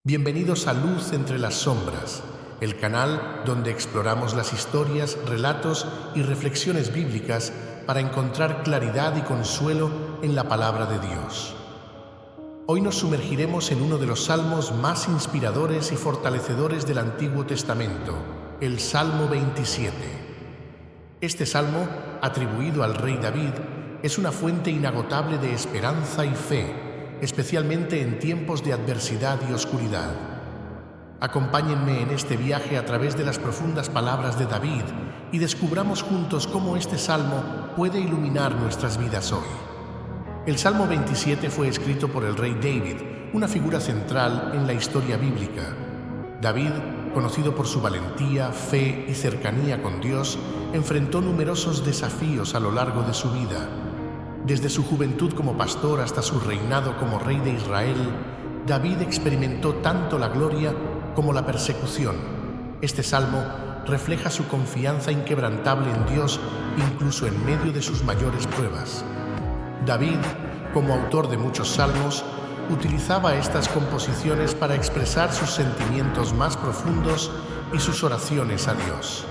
Bienvenidos a Luz entre las sombras, el canal donde exploramos las historias, relatos y reflexiones bíblicas para encontrar claridad y consuelo en la palabra de Dios. Hoy nos sumergiremos en uno de los salmos más inspiradores y fortalecedores del Antiguo Testamento, el Salmo 27. Este salmo, atribuido al rey David, es una fuente inagotable de esperanza y fe, especialmente en tiempos de adversidad y oscuridad. Acompáñenme en este viaje a través de las profundas palabras de David y descubramos juntos cómo este salmo puede iluminar nuestras vidas hoy. El Salmo 27 fue escrito por el rey David, una figura central en la historia bíblica. David, conocido por su valentía, fe y cercanía con Dios, enfrentó numerosos desafíos a lo largo de su vida. Desde su juventud como pastor hasta su reinado como rey de Israel, David experimentó tanto la gloria como la persecución. Este salmo refleja su confianza inquebrantable en Dios, incluso en medio de sus mayores pruebas. David, como autor de muchos salmos, utilizaba estas composiciones para expresar sus sentimientos más profundos y sus oraciones a Dios.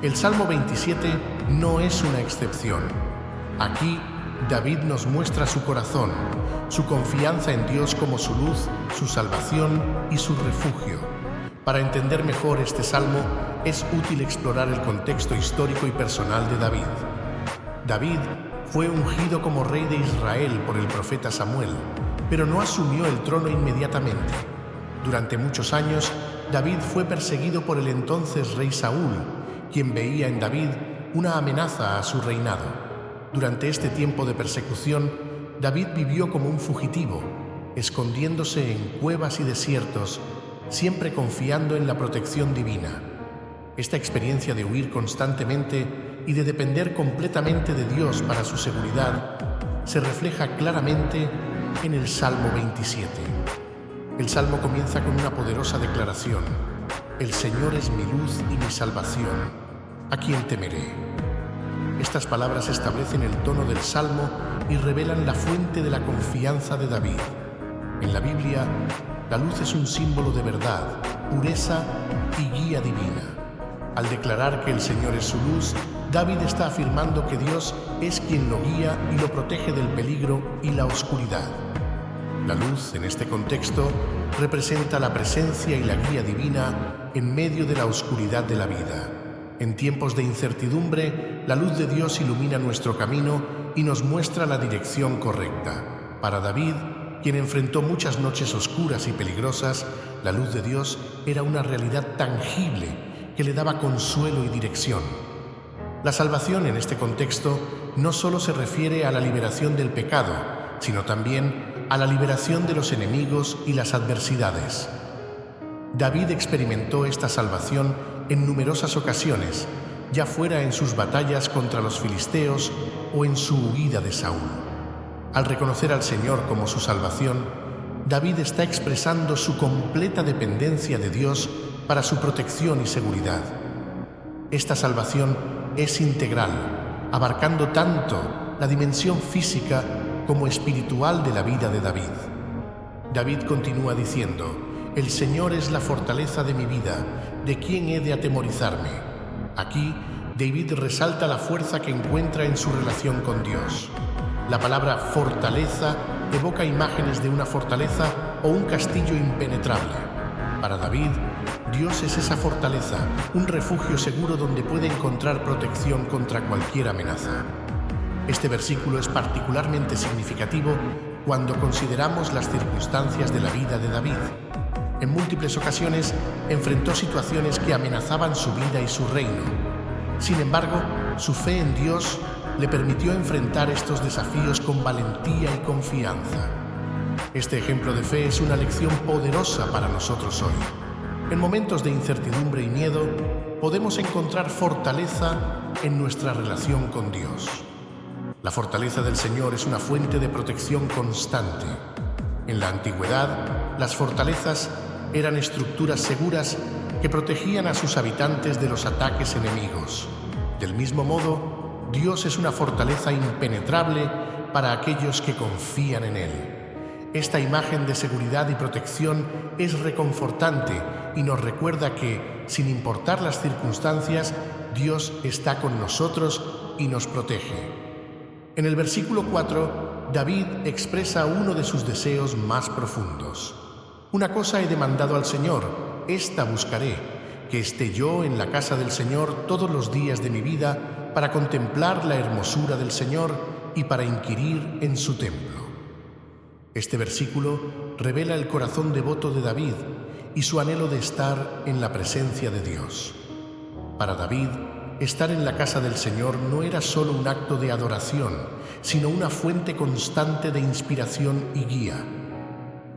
El Salmo 27 no es una excepción. Aquí, David nos muestra su corazón, su confianza en Dios como su luz, su salvación y su refugio. Para entender mejor este salmo, es útil explorar el contexto histórico y personal de David. David fue ungido como rey de Israel por el profeta Samuel, pero no asumió el trono inmediatamente. Durante muchos años, David fue perseguido por el entonces rey Saúl, quien veía en David una amenaza a su reinado. Durante este tiempo de persecución, David vivió como un fugitivo, escondiéndose en cuevas y desiertos, siempre confiando en la protección divina. Esta experiencia de huir constantemente y de depender completamente de Dios para su seguridad se refleja claramente en el Salmo 27. El Salmo comienza con una poderosa declaración: «El Señor es mi luz y mi salvación, ¿a quién temeré?». Estas palabras establecen el tono del Salmo y revelan la fuente de la confianza de David. En la Biblia, la luz es un símbolo de verdad, pureza y guía divina. Al declarar que el Señor es su luz, David está afirmando que Dios es quien lo guía y lo protege del peligro y la oscuridad. La luz, en este contexto, representa la presencia y la guía divina en medio de la oscuridad de la vida. En tiempos de incertidumbre, la luz de Dios ilumina nuestro camino y nos muestra la dirección correcta. Para David, quien enfrentó muchas noches oscuras y peligrosas, la luz de Dios era una realidad tangible que le daba consuelo y dirección. La salvación en este contexto no solo se refiere a la liberación del pecado, sino también a la liberación de los enemigos y las adversidades. David experimentó esta salvación en numerosas ocasiones, ya fuera en sus batallas contra los filisteos o en su huida de Saúl. Al reconocer al Señor como su salvación, David está expresando su completa dependencia de Dios para su protección y seguridad. Esta salvación es integral, abarcando tanto la dimensión física como espiritual de la vida de David. David continúa diciendo: «El Señor es la fortaleza de mi vida, ¿de quién he de atemorizarme?». Aquí, David resalta la fuerza que encuentra en su relación con Dios. La palabra fortaleza evoca imágenes de una fortaleza o un castillo impenetrable. Para David, Dios es esa fortaleza, un refugio seguro donde puede encontrar protección contra cualquier amenaza. Este versículo es particularmente significativo cuando consideramos las circunstancias de la vida de David. En múltiples ocasiones enfrentó situaciones que amenazaban su vida y su reino. Sin embargo, su fe en Dios le permitió enfrentar estos desafíos con valentía y confianza. Este ejemplo de fe es una lección poderosa para nosotros hoy. En momentos de incertidumbre y miedo, podemos encontrar fortaleza en nuestra relación con Dios. La fortaleza del Señor es una fuente de protección constante. En la antigüedad, las fortalezas eran estructuras seguras que protegían a sus habitantes de los ataques enemigos. Del mismo modo, Dios es una fortaleza impenetrable para aquellos que confían en Él. Esta imagen de seguridad y protección es reconfortante y nos recuerda que, sin importar las circunstancias, Dios está con nosotros y nos protege. En el versículo 4, David expresa uno de sus deseos más profundos. Una cosa he demandado al Señor, esta buscaré, que esté yo en la casa del Señor todos los días de mi vida para contemplar la hermosura del Señor y para inquirir en su templo. Este versículo revela el corazón devoto de David y su anhelo de estar en la presencia de Dios. Para David, estar en la casa del Señor no era solo un acto de adoración, sino una fuente constante de inspiración y guía.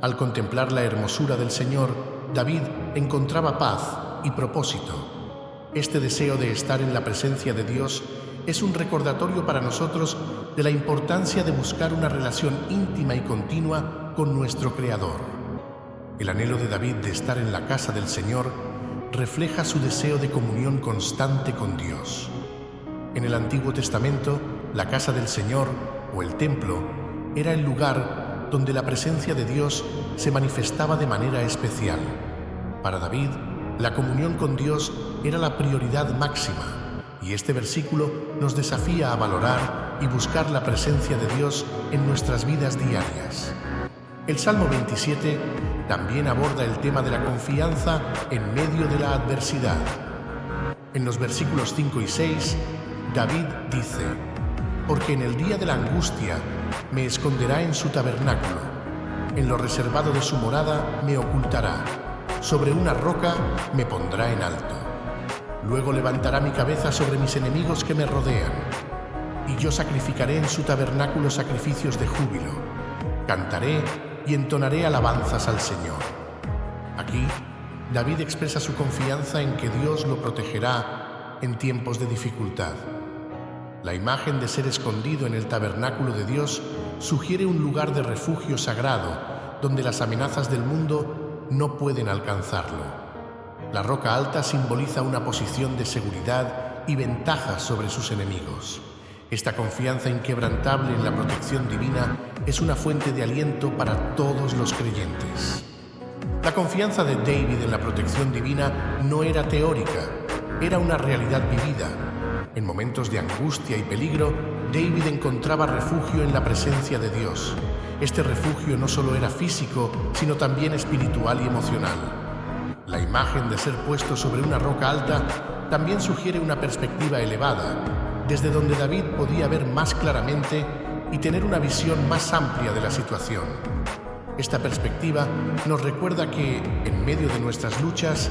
Al contemplar la hermosura del Señor, David encontraba paz y propósito. Este deseo de estar en la presencia de Dios es un recordatorio para nosotros de la importancia de buscar una relación íntima y continua con nuestro Creador. El anhelo de David de estar en la casa del Señor refleja su deseo de comunión constante con Dios. En el Antiguo Testamento, la casa del Señor, o el templo, era el lugar donde la presencia de Dios se manifestaba de manera especial. Para David, la comunión con Dios era la prioridad máxima, y este versículo nos desafía a valorar y buscar la presencia de Dios en nuestras vidas diarias. El Salmo 27 también aborda el tema de la confianza en medio de la adversidad. En los versículos 5 y 6, David dice: «Porque en el día de la angustia me esconderá en su tabernáculo, en lo reservado de su morada me ocultará, sobre una roca me pondrá en alto. Luego levantará mi cabeza sobre mis enemigos que me rodean, y yo sacrificaré en su tabernáculo sacrificios de júbilo, cantaré y entonaré alabanzas al Señor». Aquí, David expresa su confianza en que Dios lo protegerá en tiempos de dificultad. La imagen de ser escondido en el tabernáculo de Dios sugiere un lugar de refugio sagrado, donde las amenazas del mundo no pueden alcanzarlo. La roca alta simboliza una posición de seguridad y ventaja sobre sus enemigos. Esta confianza inquebrantable en la protección divina es una fuente de aliento para todos los creyentes. La confianza de David en la protección divina no era teórica, era una realidad vivida. En momentos de angustia y peligro, David encontraba refugio en la presencia de Dios. Este refugio no solo era físico, sino también espiritual y emocional. La imagen de ser puesto sobre una roca alta también sugiere una perspectiva elevada, desde donde David podía ver más claramente y tener una visión más amplia de la situación. Esta perspectiva nos recuerda que, en medio de nuestras luchas,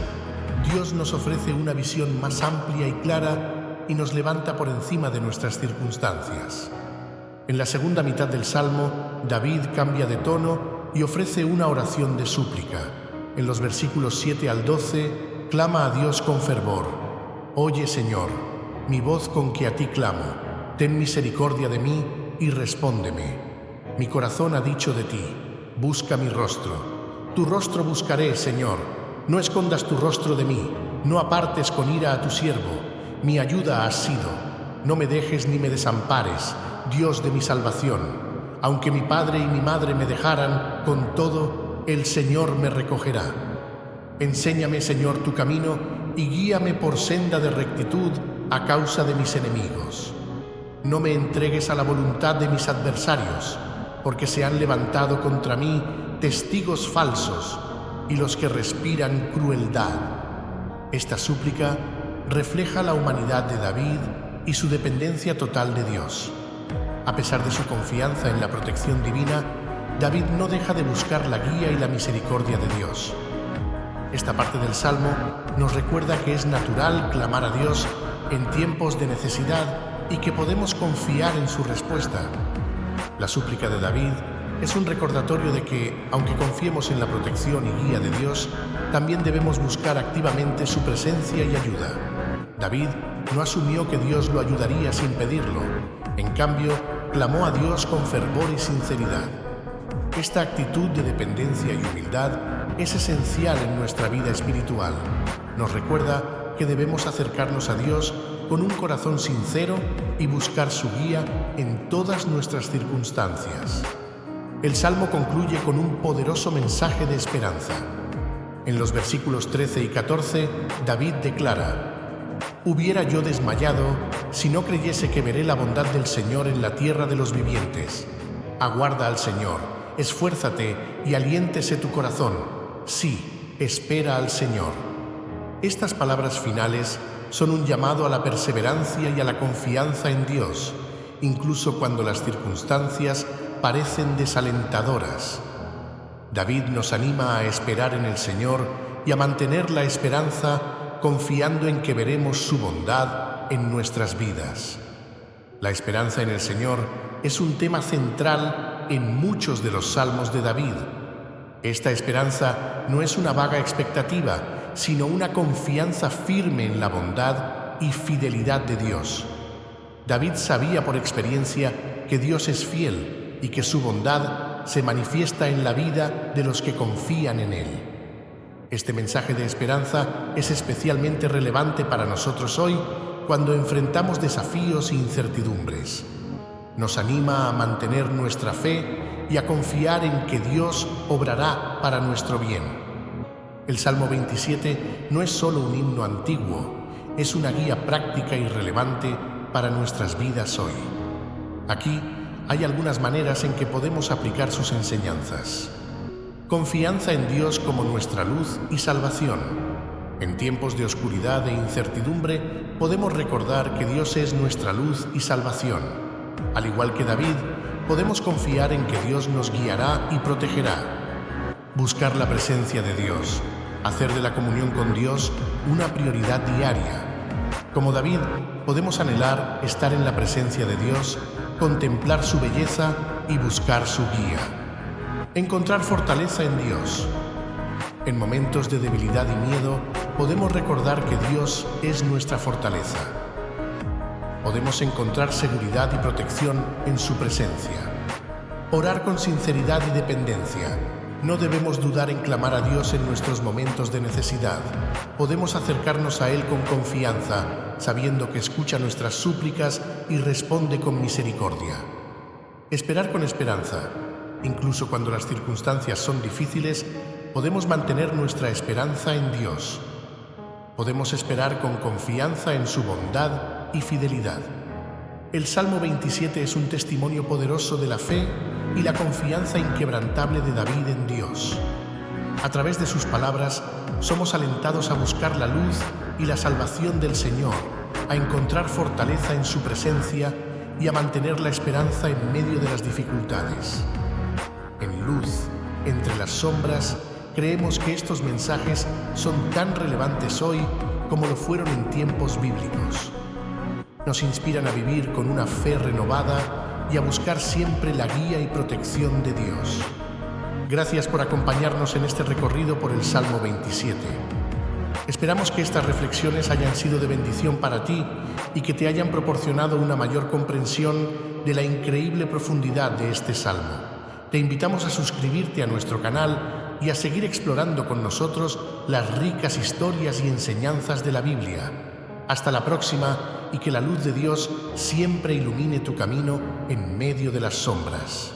Dios nos ofrece una visión más amplia y clara y nos levanta por encima de nuestras circunstancias. En la segunda mitad del Salmo, David cambia de tono y ofrece una oración de súplica. En los versículos 7 al 12, clama a Dios con fervor: «Oye, Señor, mi voz con que a ti clamo, ten misericordia de mí y respóndeme. Mi corazón ha dicho de ti, busca mi rostro. Tu rostro buscaré, Señor, no escondas tu rostro de mí, no apartes con ira a tu siervo, mi ayuda has sido, no me dejes ni me desampares, Dios de mi salvación. Aunque mi padre y mi madre me dejaran, con todo, el Señor me recogerá. Enséñame, Señor, tu camino y guíame por senda de rectitud a causa de mis enemigos. No me entregues a la voluntad de mis adversarios, porque se han levantado contra mí testigos falsos y los que respiran crueldad». Esta súplica refleja la humanidad de David y su dependencia total de Dios. A pesar de su confianza en la protección divina, David no deja de buscar la guía y la misericordia de Dios. Esta parte del Salmo nos recuerda que es natural clamar a Dios en tiempos de necesidad y que podemos confiar en su respuesta. La súplica de David es un recordatorio de que, aunque confiemos en la protección y guía de Dios, también debemos buscar activamente su presencia y ayuda. David no asumió que Dios lo ayudaría sin pedirlo. En cambio, clamó a Dios con fervor y sinceridad. Esta actitud de dependencia y humildad es esencial en nuestra vida espiritual. Nos recuerda que debemos acercarnos a Dios con un corazón sincero y buscar su guía en todas nuestras circunstancias. El Salmo concluye con un poderoso mensaje de esperanza. En los versículos 13 y 14, David declara: «Hubiera yo desmayado si no creyese que veré la bondad del Señor en la tierra de los vivientes. Aguarda al Señor, esfuérzate y aliéntese tu corazón. Sí, espera al Señor». Estas palabras finales son un llamado a la perseverancia y a la confianza en Dios, incluso cuando las circunstancias parecen desalentadoras. David nos anima a esperar en el Señor y a mantener la esperanza, confiando en que veremos su bondad en nuestras vidas. La esperanza en el Señor es un tema central en muchos de los salmos de David. Esta esperanza no es una vaga expectativa, sino una confianza firme en la bondad y fidelidad de Dios. David sabía por experiencia que Dios es fiel y que su bondad se manifiesta en la vida de los que confían en Él. Este mensaje de esperanza es especialmente relevante para nosotros hoy, cuando enfrentamos desafíos e incertidumbres. Nos anima a mantener nuestra fe y a confiar en que Dios obrará para nuestro bien. El Salmo 27 no es solo un himno antiguo, es una guía práctica y relevante para nuestras vidas hoy. Aquí hay algunas maneras en que podemos aplicar sus enseñanzas. Confianza en Dios como nuestra luz y salvación. En tiempos de oscuridad e incertidumbre, podemos recordar que Dios es nuestra luz y salvación. Al igual que David, podemos confiar en que Dios nos guiará y protegerá. Buscar la presencia de Dios, hacer de la comunión con Dios una prioridad diaria. Como David, podemos anhelar estar en la presencia de Dios, contemplar su belleza y buscar su guía. Encontrar fortaleza en Dios. En momentos de debilidad y miedo, podemos recordar que Dios es nuestra fortaleza. Podemos encontrar seguridad y protección en su presencia. Orar con sinceridad y dependencia. No debemos dudar en clamar a Dios en nuestros momentos de necesidad. Podemos acercarnos a Él con confianza, sabiendo que escucha nuestras súplicas y responde con misericordia. Esperar con esperanza. Incluso cuando las circunstancias son difíciles, podemos mantener nuestra esperanza en Dios. Podemos esperar con confianza en su bondad y fidelidad. El Salmo 27 es un testimonio poderoso de la fe y la confianza inquebrantable de David en Dios. A través de sus palabras, somos alentados a buscar la luz y la salvación del Señor, a encontrar fortaleza en su presencia y a mantener la esperanza en medio de las dificultades. En Luz, entre las sombras, creemos que estos mensajes son tan relevantes hoy como lo fueron en tiempos bíblicos. Nos inspiran a vivir con una fe renovada y a buscar siempre la guía y protección de Dios. Gracias por acompañarnos en este recorrido por el Salmo 27. Esperamos que estas reflexiones hayan sido de bendición para ti y que te hayan proporcionado una mayor comprensión de la increíble profundidad de este Salmo. Te invitamos a suscribirte a nuestro canal y a seguir explorando con nosotros las ricas historias y enseñanzas de la Biblia. Hasta la próxima, y que la luz de Dios siempre ilumine tu camino en medio de las sombras.